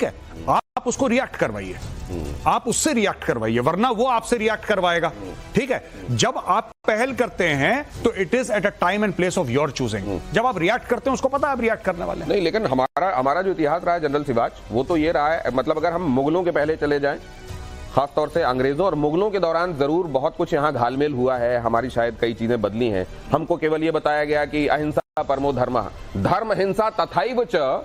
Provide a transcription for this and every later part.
है, आप उसको रिएक्ट करवाइए, आप उससे रिएक्ट करवाइए, वरना वो आपसे रिएक्ट करवाएगा। ठीक है, जब आप पहल करते हैं तो it is at a time and place of your choosing. जब आप रिएक्ट करते हैं उसको पता है आप रिएक्ट करने वाले हैं। नहीं, लेकिन हमारा जो इतिहास रहा है जनरल सिवाज, वो तो ये रहा है, मतलब अगर हम मुगलों के पहले चले जाएं, खासतौर से अंग्रेजों और मुगलों के दौरान जरूर बहुत कुछ यहाँ घालमेल हुआ है, हमारी शायद कई चीजें बदली हैं। हमको केवल ये बताया गया कि अहिंसा परमो धर्मः, धर्म हिंसा तथैव च,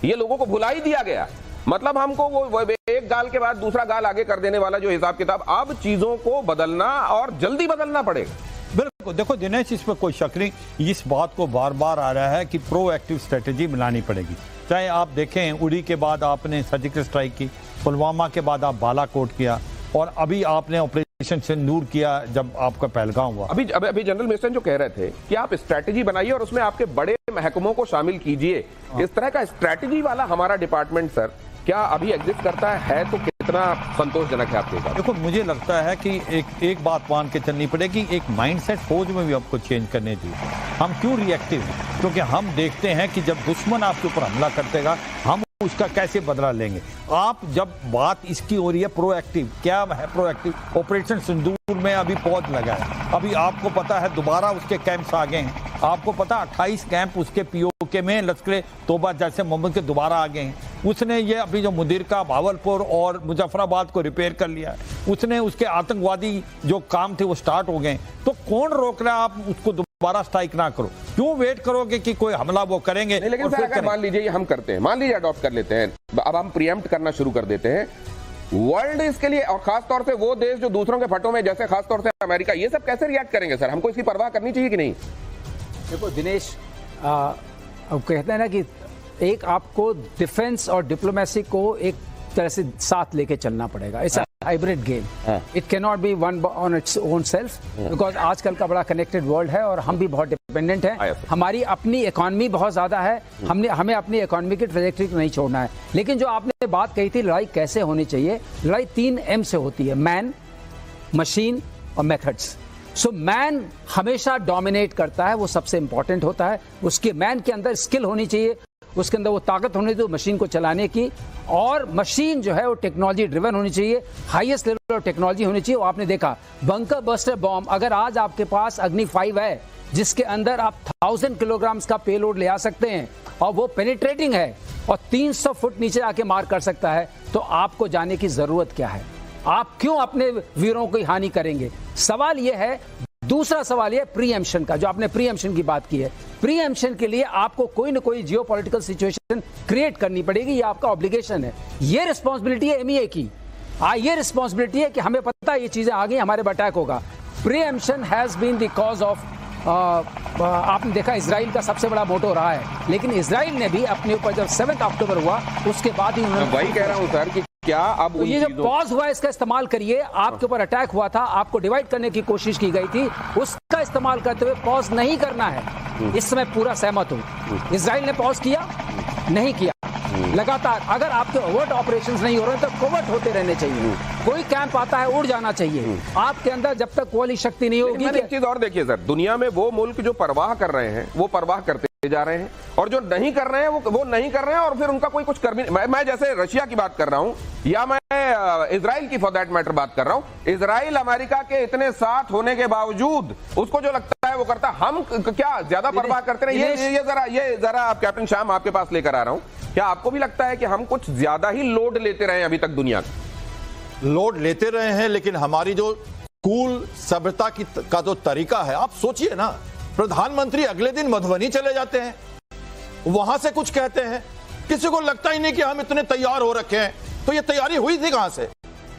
ये लोगों को भुला ही दिया गया। मतलब हमको वो एक गाल के बाद दूसरा गाल आगे कर देने वाला जो हिसाब किताब, अब चीजों को बदलना और जल्दी बदलना पड़ेगा। बिल्कुल, देखो दिनेश, इसमें कोई शक नहीं, इस बात को बार बार आ रहा है कि प्रोएक्टिव स्ट्रेटेजी बनानी पड़ेगी। चाहे आप देखें, उड़ी के बाद आपने सर्जिकल स्ट्राइक की, पुलवामा के बाद आप बालाकोट किया, और अभी आपने ऑपरेशन सिंदूर किया जब आपका पहलगाम हुआ। अभी जनरल मिशन जो कह रहे थे कि आप स्ट्रैटेजी बनाइए और उसमें आपके बड़े महकमों को शामिल कीजिए, इस तरह का स्ट्रैटेजी वाला हमारा डिपार्टमेंट सर क्या अभी एग्जिस्ट करता है तो कितना संतोषजनक है आपके पास? देखो, मुझे लगता है कि एक बात मान के चलनी पड़ेगी, एक माइंडसेट फौज में भी आपको चेंज करने चाहिए। हम क्यों रिएक्टिव हैं? क्योंकि हम देखते हैं कि जब दुश्मन आपके ऊपर हमला करतेगा, हम उसका कैसे बदला लेंगे। आप जब बात इसकी हो रही है प्रोएक्टिव, क्या है प्रोएक्टिव? ऑपरेशन सिंदूर में अभी पौध लगा है, अभी आपको पता है दोबारा उसके कैंप्स आ गए हैं, आपको पता 28 कैंप उसके पीओके में लश्कर तोबा जैसे मोहम्मद के दोबारा आ गए हैं। उसने ये अभी जो मुदीर का भावलपुर और मुजफ्फराबाद को रिपेयर कर लिया है, उसने उसके आतंकवादी जो काम थे वो स्टार्ट हो गए। तो कौन रोक रहा है आप उसको दोबारा स्ट्राइक ना करो? क्यों वेट करोगे कि कोई हमला वो करेंगे? नहीं, लेकिन अगर मान लीजिए ये हम करते हैं, मान लीजिए अडॉप्ट कर लेते हैं, अब हम प्रीएम्प्ट करना शुरू कर देते हैं, वर्ल्ड इसके लिए, और खासतौर से वो देश जो दूसरों के फटों में, जैसे खासतौर से अमेरिका, ये सब कैसे रिएक्ट करेंगे सर? हमको इसकी परवाह करनी चाहिए कि नहीं? देखो दिनेश, अब कहते हैं ना कि एक आपको डिफेंस और डिप्लोमेसी को एक तरह से साथ लेके चलना पड़ेगा। It's hybrid game, it can not be one on its own self, because आजकल का बड़ा कनेक्टेड वर्ल्ड है और हम भी बहुत डिपेंडेंट हैं। हमारी अपनी इकोनॉमी बहुत ज्यादा है, हमें अपनी इकोनॉमी की ट्रैजेक्टरी को नहीं छोड़ना है। लेकिन जो आपने बात कही थी, लड़ाई कैसे होनी चाहिए, लड़ाई 3 M से होती है, मैन, मशीन और मेथड्स। सो मैन हमेशा डोमिनेट करता है, वो सबसे इंपॉर्टेंट होता है। उसके मैन के अंदर स्किल होनी चाहिए, उसके अंदर वो ताकत होनी चाहिए मशीन को चलाने की, और मशीन जो है वो टेक्नोलॉजी ड्रिवन होनी चाहिए, हाईएस्ट लेवल ऑफ टेक्नोलॉजी होनी चाहिए। आपने देखा बंकर बस्टर बॉम्ब, अगर आज आपके पास अग्नि 5 है जिसके अंदर आप 1000 किलोग्राम का पेलोड ले आ सकते हैं और वो पेनिट्रेटिंग है और 300 फुट नीचे आके मार कर सकता है, तो आपको जाने की जरूरत क्या है? आप क्यों अपने वीरों की हानि करेंगे? सवाल यह है। दूसरा सवाल यह प्रीएम्प्शन का, जो आपने प्रीएम्प्शन की बात की है। प्रीएम्प्शन के लिए आपको कोई ना कोई जियोपॉलिटिकल सिचुएशन क्रिएट करनी पड़ेगी, ये आपका ऑब्लिगेशन है। ये रिस्पांसिबिलिटी है एमईए की, ये रिस्पांसिबिलिटी है कि हमें पता है ये चीजें आ गई, हमारे पर अटैक होगा। Preemption has been the cause of, आपने देखा इजराइल का सबसे बड़ा मोटो रहा है, लेकिन इजराइल ने भी अपने ऊपर जब 7 अक्टूबर हुआ उसके बाद ही उन्होंने, वही कह रहा हूं सर कि क्या अब तो ये जो पॉज हुआ इसका इस्तेमाल करिए। आपके ऊपर अटैक हुआ था, आपको डिवाइड करने की कोशिश की गई थी, उसका इस्तेमाल करते हुए पॉज नहीं करना है। इस समय पूरा सहमत हूं। इजराइल ने पॉज किया नहीं किया, लगातार अगर आपके ओवर्ट ऑपरेशंस नहीं हो रहे तो कोवर्ट होते रहने चाहिए। कोई कैंप आता है उड़ जाना चाहिए। आपके अंदर जब तक वाली शक्ति नहीं होगी। एक चीज और देखिए सर, दुनिया में वो मुल्क जो परवाह कर रहे हैं वो परवाह करते जा रहे हैं, और जो नहीं कर रहे हैं वो नहीं कर रहे हैं, और फिर उनका कोई कुछ कर भी नहीं। मैं जैसे रशिया की बात कर रहा हूं, या मैं इजराइल की फॉर दैट मैटर बात कर रहा हूं। इजराइल अमेरिका के इतने साथ होने के बावजूद उसको जो लगता है वो करता है। हम क्या ज्यादा परवाह करते रहे? ये जरा आप कैप्टन श्याम आपके पास लेकर आ रहा हूं, क्या आपको भी लगता है कि हम कुछ ज्यादा ही लोड लेते रहे अभी तक? दुनिया लोड लेते रहे हैं, लेकिन हमारी जो कूल सभ्यता का जो तरीका है, आप सोचिए ना, प्रधानमंत्री अगले दिन मधुबनी चले जाते हैं, वहां से कुछ कहते हैं, किसी को लगता ही नहीं कि हम इतने तैयार हो रखे हैं। तो ये तैयारी हुई थी कहां से?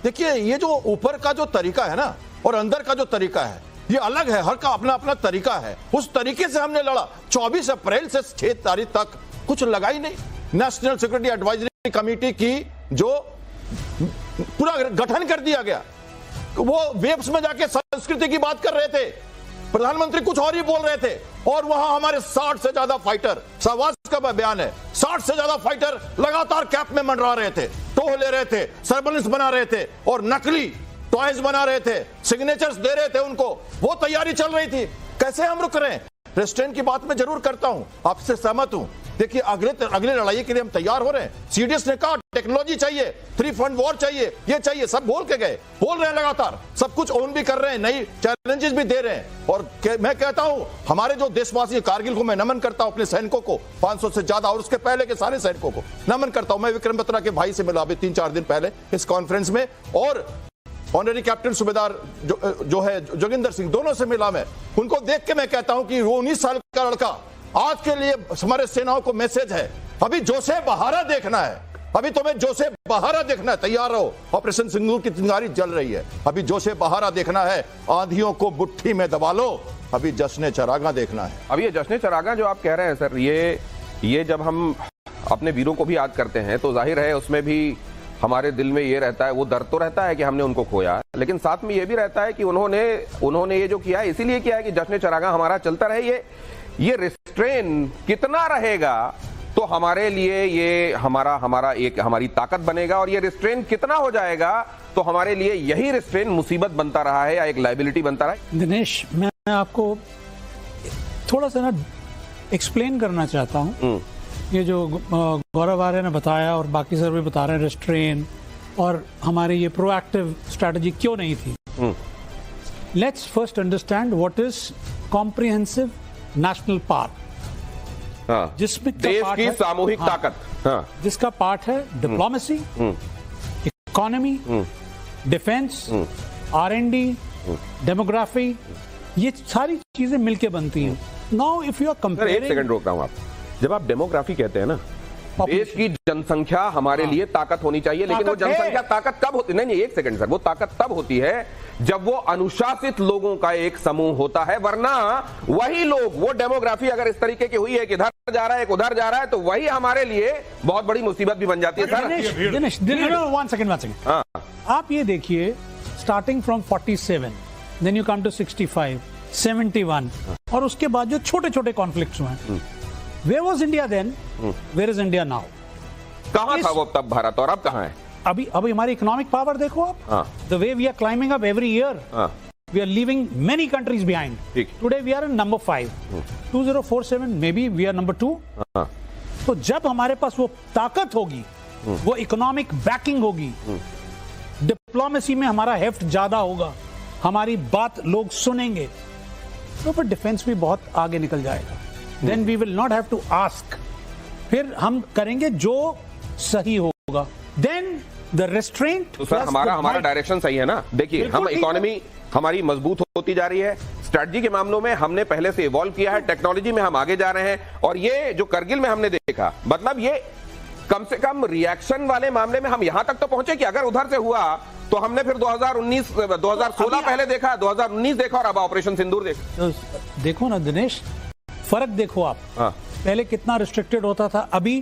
देखिए, ये जो ऊपर का जो तरीका है ना और अंदर का जो तरीका है, ये अलग है, हर का अपना अपना तरीका है। उस तरीके से हमने लड़ा। 24 अप्रैल से 6 तारीख तक कुछ लगा ही नहीं। नेशनल सिक्योरिटी एडवाइजरी कमेटी की जो पूरा गठन कर दिया गया, वो वेब्स में जाके संस्कृति की बात कर रहे थे, प्रधानमंत्री कुछ और ही बोल रहे थे, और वहां हमारे 60 से ज्यादा फाइटर, सहवाज का बयान है, 60 से ज्यादा फाइटर लगातार कैप में मंडरा रहे थे, टोह ले रहे थे, सर्वेलेंस बना रहे थे और नकली टॉयज बना रहे थे, सिग्नेचर्स दे रहे थे उनको। वो तैयारी चल रही थी। कैसे हम रुक रहे हैं? रेस्ट्रेंट की बात मैं जरूर करता हूं, आपसे सहमत हूं, देखिए अगले लड़ाई के लिए हम तैयार हो रहे हैं। सीडीएस ने कहा टेक्नोलॉजी चाहिए, 3 फ्रंट वॉर चाहिए, ये चाहिए, सब बोल रहे हैं लगातार, सब कुछ ओन भी कर रहे हैं, नई चैलेंजेस भी दे रहे हैं। और मैं कहता हूं हमारे जो देशवासी, कारगिल को मैं नमन करता हूं, अपने सैनिकों को 500 से ज्यादा और उसके पहले के सारे सैनिकों को नमन करता हूं। मैं विक्रम बत्रा के भाई से मिला अभी 3-4 दिन पहले इस कॉन्फ्रेंस में, और ऑनरी कैप्टन सूबेदार जो है जोगिंदर सिंह, दोनों से मिला मैं। उनको देख के मैं कहता हूं कि वो 19 साल का लड़का आज के लिए हमारे सेनाओं को मैसेज है, अभी जोशे बहारा देखना है, अभी तुम्हें जोशे बहारा देखना है, तैयार रहो। ऑपरेशन सिंदूर की चिंगारी जल रही है, अभी जोशे बहारा देखना है, आंधियों को मुट्ठी में दबा लो, अभी जश्न चरागा देखना है। अब ये जश्न चरागा जो आप कह रहे हैं सर, ये जब हम अपने वीरों को भी याद करते हैं तो जाहिर है उसमें भी हमारे दिल में ये रहता है, वो दर्द तो रहता है कि हमने उनको खोया, लेकिन साथ में ये भी रहता है कि उन्होंने ये जो किया है इसीलिए किया है कि जश्न चरागा हमारा चलता रहे। ये रिस्ट्रेन कितना रहेगा तो हमारे लिए ये हमारी ताकत बनेगा, और ये रिस्ट्रेन कितना हो जाएगा तो हमारे लिए यही रिस्ट्रेन मुसीबत बनता रहा है या एक लायबिलिटी बनता रहा है। दिनेश, मैं आपको थोड़ा सा ना एक्सप्लेन करना चाहता हूँ। ये जो गौरव आर्य ने बताया और बाकी सर भी बता रहे हैं, रिस्ट्रेन और हमारी ये प्रोएक्टिव स्ट्रेटजी क्यों नहीं थी। Let's first understand what is comprehensive national part, जिसमें देश की सामूहिक ताकत, जिसका पार्ट है diplomacy, economy, defence, R&D, demography, ये सारी चीजें मिलके बनती हैं। Now if you are comparing, एक सेकंड रोक रहा हूं आप, जब आप डेमोग्राफी कहते हैं ना, देश की जनसंख्या हमारे लिए ताकत होनी चाहिए, लेकिन वो जनसंख्या ताकत कब होती है? नहीं, एक सेकंड सर, वो ताकत तब होती है जब वो अनुशासित लोगों का एक समूह होता है, वरना वही लोग, वो डेमोग्राफी अगर इस तरीके की हुई है कि इधर जा रहा है एक उधर जा रहा है, तो वही हमारे लिए बहुत बड़ी मुसीबत भी बन जाती है सर। दिनेश, वन सेकंड, आप ये देखिए, starting from 47, then you come to 65, 71, और उसके बाद जो छोटे छोटे कॉन्फ्लिक्ट्स हुए, Where was India then? Where is India now? कहां था वो तब भारत और अब कहां है? अभी हमारी इकोनॉमिक पावर देखो आप, the way we are climbing up every year, we are leaving many countries behind. Today we are in number 5, 2047 maybe we are number 2. तो जब हमारे पास वो ताकत होगी, वो इकोनॉमिक बैकिंग होगी, डिप्लोमेसी में हमारा हेफ्ट ज्यादा होगा, हमारी बात लोग सुनेंगे, तो फिर डिफेंस भी बहुत आगे निकल जाएगा। Then we will not have to ask. फिर हम करेंगे जो सही होगा। Then the restraint. तो सर हमारा डायरेक्शन सही है ना? देखिए, हम इकोनॉमी हमारी मजबूत होती जा रही है, स्ट्रेटजी के मामलों में हमने पहले से इवॉल्व किया है, टेक्नोलॉजी में हम आगे जा रहे हैं, और ये जो करगिल में हमने देखा, मतलब ये कम से कम रिएक्शन वाले मामले में हम यहां तक तो पहुंचे कि अगर उधर से हुआ तो हमने फिर 2016 पहले देखा, 2019 देखा, और अब ऑपरेशन सिंदूर देखा। तो देखो ना दिनेश, फर्क देखो आप, पहले कितना रिस्ट्रिक्टेड होता था, अभी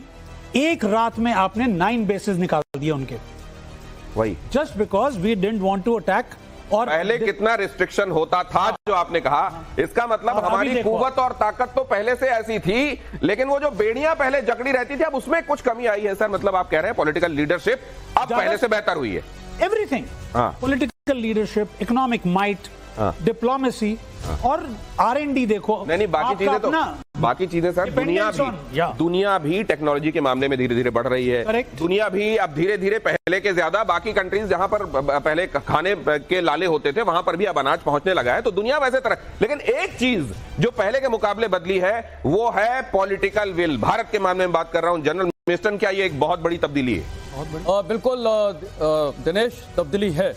एक रात में आपने 9 बेसेस निकाल दिए उनके, वही just because we didn't want to attack. और पहले कितना रिस्ट्रिक्शन होता था जो आपने कहा, इसका मतलब हमारी कुव्वत और ताकत तो पहले से ऐसी थी, लेकिन वो जो बेड़ियां पहले जकड़ी रहती थी, अब उसमें कुछ कमी आई है सर। मतलब आप कह रहे हैं पॉलिटिकल लीडरशिप अब पहले से बेहतर हुई है, everything, political leadership, economic might, diplomacy और R&D देखो। नहीं, बाकी चीजें सर, दुनिया भी टेक्नोलॉजी के मामले में धीरे धीरे बढ़ रही है। दुनिया भी अब धीरे धीरे पहले के ज्यादा, बाकी कंट्रीज जहां पर पहले खाने के लाले होते थे वहां पर भी अब अनाज पहुंचने लगा है, तो दुनिया वैसे तरह। लेकिन एक चीज जो पहले के मुकाबले बदली है वो है पॉलिटिकल विल। भारत के मामले में बात कर रहा हूं, जनरल मिस्टन, क्या ये एक बहुत बड़ी तब्दीली है? बिल्कुल दिनेश, तब्दीली है।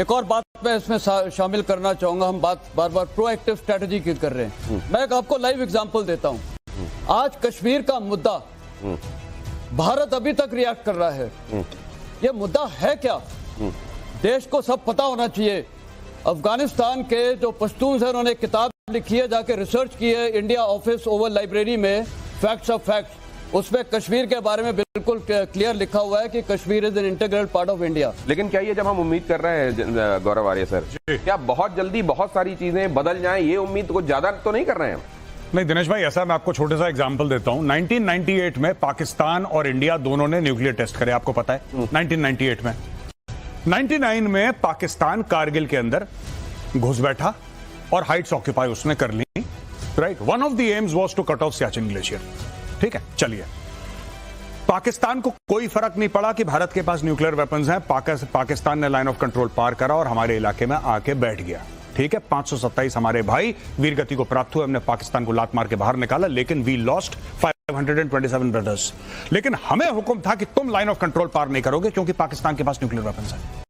एक और बात मैं इसमें शामिल करना चाहूंगा, हम बार बार प्रोएक्टिव स्ट्रेटजी की कर रहे हैं। मैं एक आपको लाइव एग्जांपल देता हूं। आज कश्मीर का मुद्दा भारत अभी तक रिएक्ट कर रहा है। ये मुद्दा है क्या? देश को सब पता होना चाहिए। अफगानिस्तान के जो पश्तून है, उन्होंने किताब लिखी है, जाके रिसर्च की है इंडिया ऑफिस ओवल लाइब्रेरी में, फैक्ट्स ऑफ फैक्ट्स, उसमें कश्मीर के बारे में बिल्कुल क्लियर लिखा हुआ है कि Kashmir is an integral part of India. लेकिन क्या ये जब हम उम्मीद कर रहे हैं गौरव आर्य सर, क्या बहुत जल्दी बहुत सारी चीजें बदल जाएं, ये उम्मीद कुछ ज्यादा तो नहीं कर रहे हैं? नहीं दिनेश भाई, ऐसा मैं आपको छोटा सा एग्जांपल देता हूं। 1998 में पाकिस्तान और इंडिया दोनों ने न्यूक्लियर टेस्ट करे, आपको पता है 1998 में। 99 में पाकिस्तान कारगिल के अंदर घुस बैठा और हाइट्स ऑक्यूपाई उसने कर ली, right. One of the aims was to cut off Siachen glacier. ठीक है, चलिए। पाकिस्तान को कोई फर्क नहीं पड़ा कि भारत के पास न्यूक्लियर वेपन्स हैं। पाकिस्तान ने लाइन ऑफ कंट्रोल पार करा और हमारे इलाके में आके बैठ गया। ठीक है, 527 हमारे भाई वीरगति को प्राप्त हुए, हमने पाकिस्तान को लात मार के बाहर निकाला, लेकिन वी लॉस्ट 527 ब्रदर्स। लेकिन हमें हुक्म था कि तुम लाइन ऑफ कंट्रोल पार नहीं करोगे क्योंकि पाकिस्तान के पास न्यूक्लियर वेपन्स है।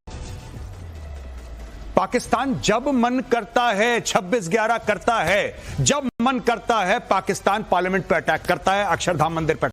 पाकिस्तान जब मन करता है 26/11 करता है, जब मन करता है पाकिस्तान पार्लियामेंट पे अटैक करता है, अक्षरधाम मंदिर पे